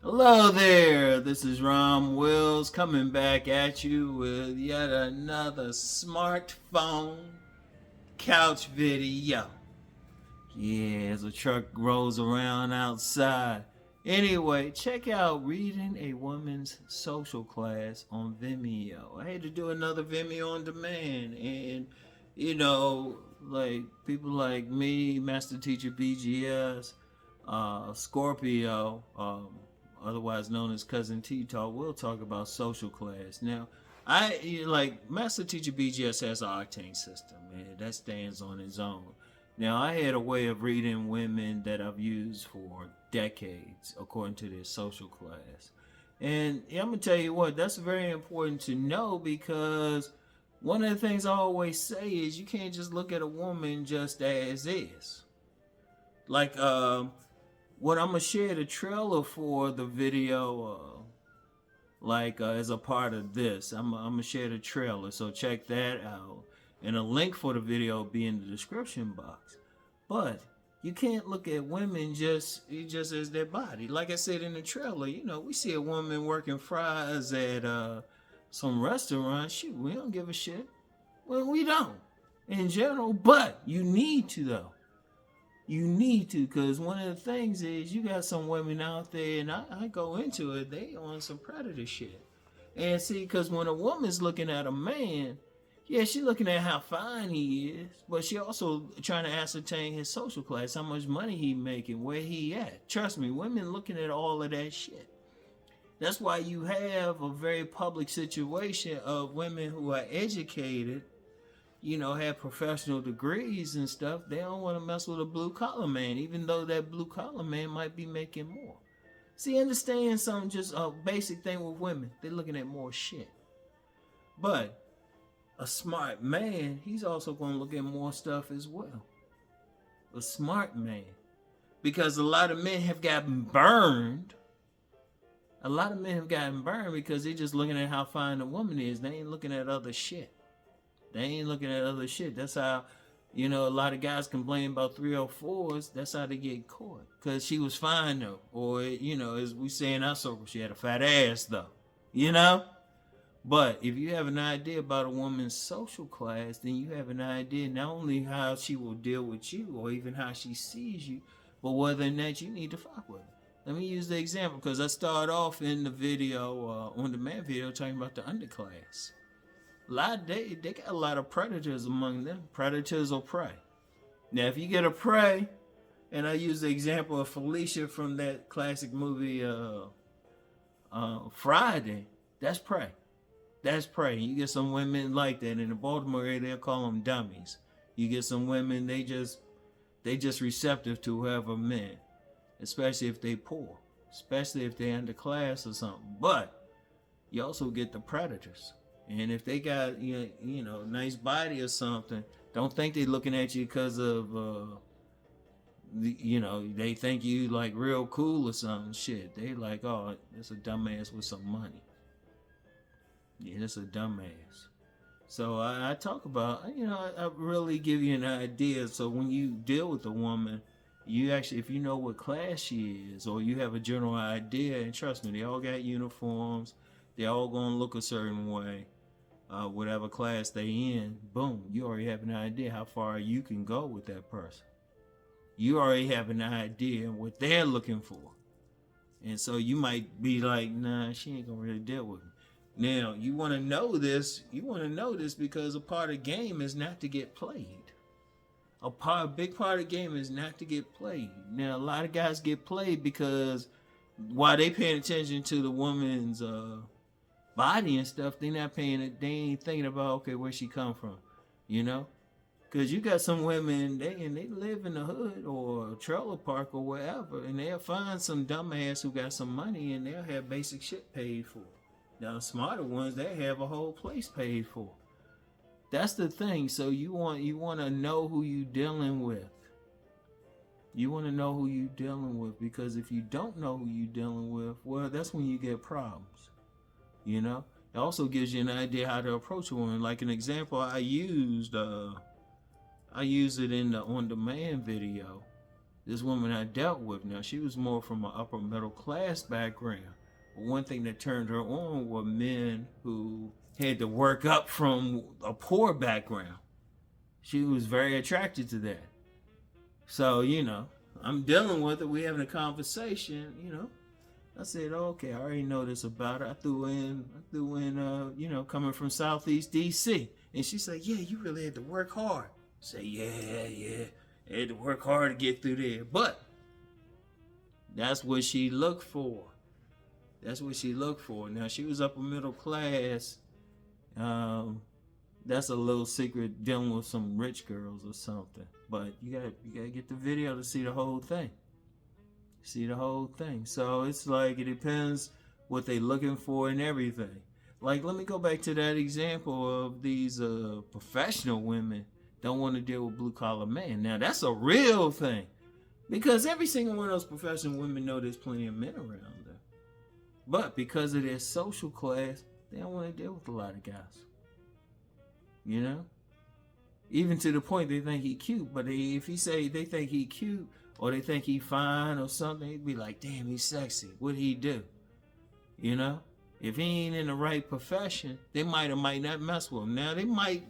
Hello there, this is Rom Wills coming back at you with yet another smartphone couch video. Yeah, as a truck rolls around outside. Anyway, check out Reading a Woman's Social Class on Vimeo. I had to do another Vimeo on demand, and like people like me, Master Teacher BGS, Scorpio, otherwise known as Cousin T Talk, we'll talk about social class. Now, like Master Teacher BGS has an octane system, man, that stands on its own. Now, I had a way of reading women that I've used for decades according to their social class. And yeah, I'm going to tell you what, that's very important to know because one of the things I always say is you can't just look at a woman just as is. Like, what I'm going to share the trailer for the video, as a part of this. I'm going to share the trailer, so check that out. And a link for the video will be in the description box. But you can't look at women just as their body. Like I said in the trailer, we see a woman working fries at some restaurant. Shoot, we don't give a shit. Well, we don't in general, but you need to though. You need to, because one of the things is you got some women out there, and I go into it, they on some predator shit. And see, because when a woman's looking at a man, yeah, she looking at how fine he is, but she also trying to ascertain his social class, how much money he making, where he at. Trust me, women looking at all of that shit. That's why you have a very public situation of women who are educated, have professional degrees and stuff. They don't want to mess with a blue collar man, even though that blue collar man might be making more. See, understand something, just a basic thing with women. They're looking at more shit. But a smart man, he's also going to look at more stuff as well. A smart man. Because a lot of men have gotten burned. A lot of men have gotten burned because they're just looking at how fine the woman is. They ain't looking at other shit. They ain't looking at other shit. That's how, a lot of guys complain about 304s. That's how they get caught. Because she was fine, though. Or, as we say in our circle, she had a fat ass, though. But if you have an idea about a woman's social class, then you have an idea not only how she will deal with you or even how she sees you, but whether or not you need to fuck with her. Let me use the example because I start off in the video, on the man video, talking about the underclass. They got a lot of predators among them. Predators or prey. Now, if you get a prey, and I use the example of Felicia from that classic movie Friday, that's prey. That's prey. You get some women like that in the Baltimore area. They'll call them dummies. You get some women they just receptive to whoever men, especially if they poor, especially if they underclass or something. But you also get the predators. And if they got nice body or something, don't think they looking at you because of they think you like real cool or something. Shit, they like, oh, it's a dumbass with some money. Yeah, that's a dumbass. So I talk about, I really give you an idea. So when you deal with a woman, you actually, if you know what class she is, or you have a general idea, and trust me, they all got uniforms. They all gonna look a certain way. Whatever class they in, boom, you already have an idea how far you can go with that person. You already have an idea what they're looking for. And so you might be like, nah, she ain't gonna really deal with me. Now, you want to know this. You want to know this because a part of the game is not to get played. A big part of the game is not to get played. Now, a lot of guys get played because while they paying attention to the woman's body and stuff, they ain't thinking about, okay, where she come from, Because you got some women, they live in the hood or a trailer park or wherever, and they'll find some dumbass who got some money and they'll have basic shit paid for. Now, the smarter ones, they have a whole place paid for. That's the thing. So you want to know who you dealing with. You want to know who you dealing with, because if you don't know who you dealing with, well, that's when you get problems. It also gives you an idea how to approach a woman. Like an example, I used it in the on demand video. this woman I dealt with, now she was more from an upper middle class background. But one thing that turned her on were men who had to work up from a poor background. She was very attracted to that. So, I'm dealing with it. We having a conversation, I said, okay, I already know this about her. I threw in, coming from Southeast DC. And she said, yeah, you really had to work hard. I said, yeah. I had to work hard to get through there. But that's what she looked for. Now, she was upper middle class. That's a little secret, dealing with some rich girls or something. But you gotta get the video to see the whole thing. So it's like, it depends what they looking for and everything. Like, let me go back to that example of these professional women don't want to deal with blue collar men. Now that's a real thing, because every single one of those professional women know there's plenty of men around them. But because of their social class, they don't want to deal with a lot of guys. Even to the point they think he cute, but if he say they think he cute or they think he fine or something, they'd be like, damn, he's sexy. What'd he do? If he ain't in the right profession, they might or might not mess with him. Now they might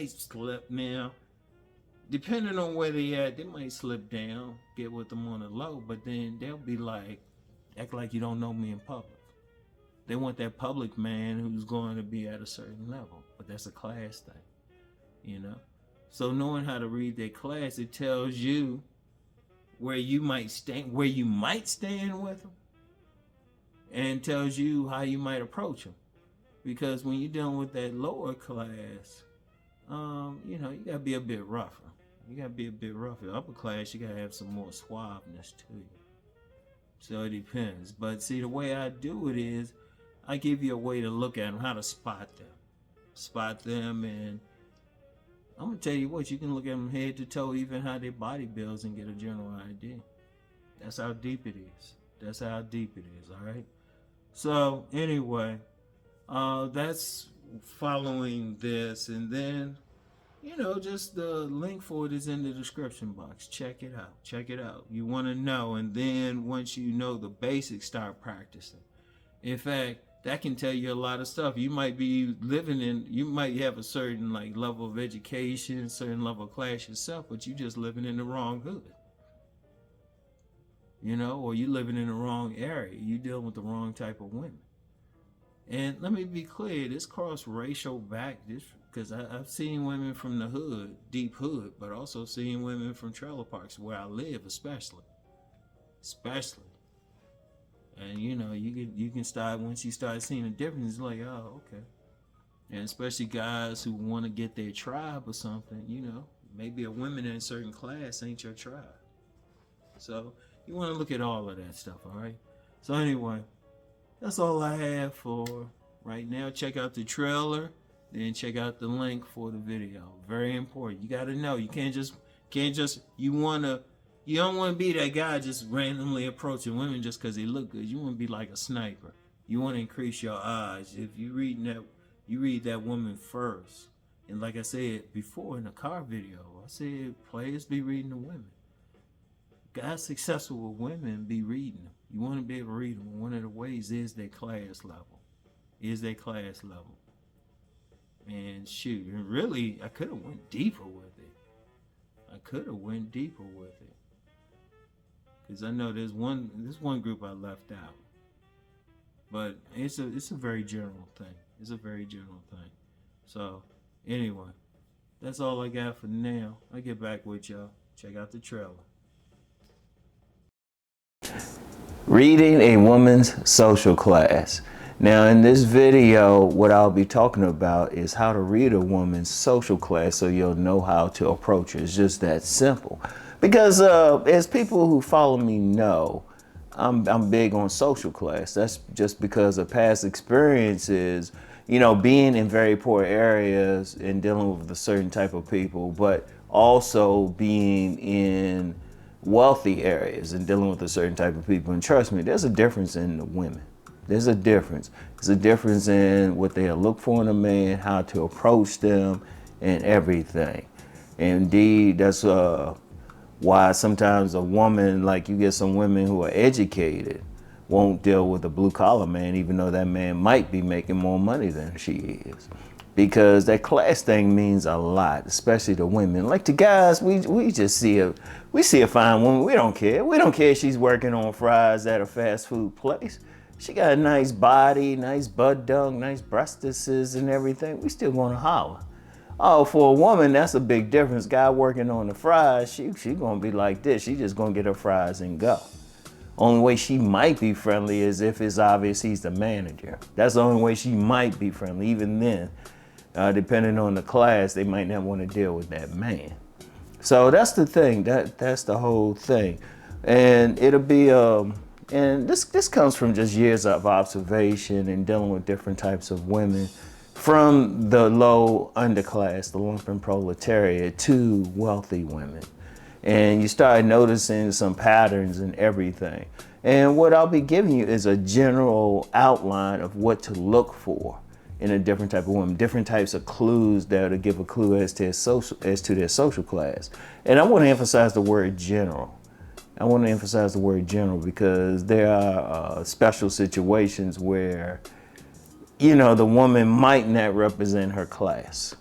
slip now. Depending on where they at, they might slip down, get with them on the low, but then they'll be like, act like you don't know me in public. They want that public man who's going to be at a certain level, but that's a class thing, So knowing how to read their class, it tells you where you might stand with them, and tells you how you might approach them. Because when you're dealing with that lower class, you gotta be a bit rougher. Upper class, you gotta have some more suaveness to you. So it depends. But see, the way I do it is, I give you a way to look at them, how to spot them, and I'm gonna tell you what, you can look at them head to toe, even how their body builds, and get a general idea. That's how deep it is. All right. So anyway, that's following this, and then just the link for it is in the description box. Check it out. You want to know, and then once you know the basics, start practicing. In fact, that can tell you a lot of stuff. You might have a certain level of education, certain level of class yourself, but you just living in the wrong hood. Or you living in the wrong area. You dealing with the wrong type of women. And let me be clear, this cross-racial because I've seen women from the hood, deep hood, but also seen women from trailer parks where I live, especially. And you can start, once you start seeing the difference, it's like, oh, okay. And especially guys who want to get their tribe or something, maybe a woman in a certain class ain't your tribe. So you want to look at all of that stuff, all right? So anyway, that's all I have for right now. Check out the trailer, then check out the link for the video. Very important. You got to know. You can't just you don't want to be that guy just randomly approaching women just because they look good. You want to be like a sniper. You want to increase your odds. If you read that woman first. And like I said before in the car video, I said players be reading the women. Guys successful with women be reading them. You want to be able to read them. One of the ways is their class level. And shoot, and really, I could have went deeper with it. Because I know there's one group I left out. But it's a very general thing. So anyway, that's all I got for now. I'll get back with y'all. Check out the trailer. Reading a woman's social class. Now in this video, what I'll be talking about is how to read a woman's social class so you'll know how to approach her. It's just that simple. Because as people who follow me know, I'm big on social class. That's just because of past experiences, being in very poor areas and dealing with a certain type of people, but also being in wealthy areas and dealing with a certain type of people. And trust me, there's a difference in the women. There's a difference. There's a difference in what they look for in a man, how to approach them, and everything. Indeed, that's why sometimes a woman, like you get some women who are educated, won't deal with a blue collar man, even though that man might be making more money than she is. Because that class thing means a lot, especially to women. Like the guys, we just see a fine woman, we don't care. We don't care if she's working on fries at a fast food place. She got a nice body, nice butt dunk, nice breastises and everything. We still gonna holler. Oh, for a woman, that's a big difference. Guy working on the fries, she gonna be like this. She just gonna get her fries and go. Only way she might be friendly is if it's obvious he's the manager. That's the only way she might be friendly. Even then, depending on the class, they might not want to deal with that man. So that's the thing. That's the whole thing. And it'll be and this comes from just years of observation and dealing with different types of women, from the low underclass, the lumpen proletariat, to wealthy women. And you start noticing some patterns and everything. And what I'll be giving you is a general outline of what to look for in a different type of woman, different types of clues that'll give a clue as to their social class. And I want to emphasize the word general. I want to emphasize the word general because there are special situations where, you know, the woman might not represent her class.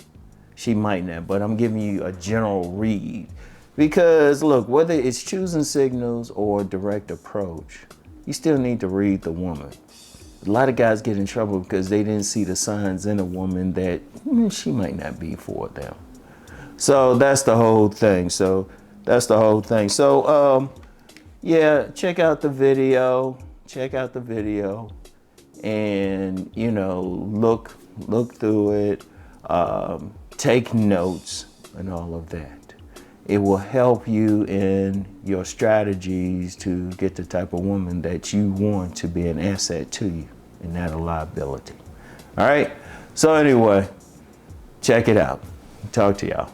She might not, but I'm giving you a general read. Because look, whether it's choosing signals or direct approach, you still need to read the woman. A lot of guys get in trouble because they didn't see the signs in a woman that she might not be for them. So that's the whole thing. Yeah, check out the video. And, you know, look through it, take notes and all of that. It will help you in your strategies to get the type of woman that you want to be an asset to you and not a liability. All right. So anyway, check it out. Talk to y'all.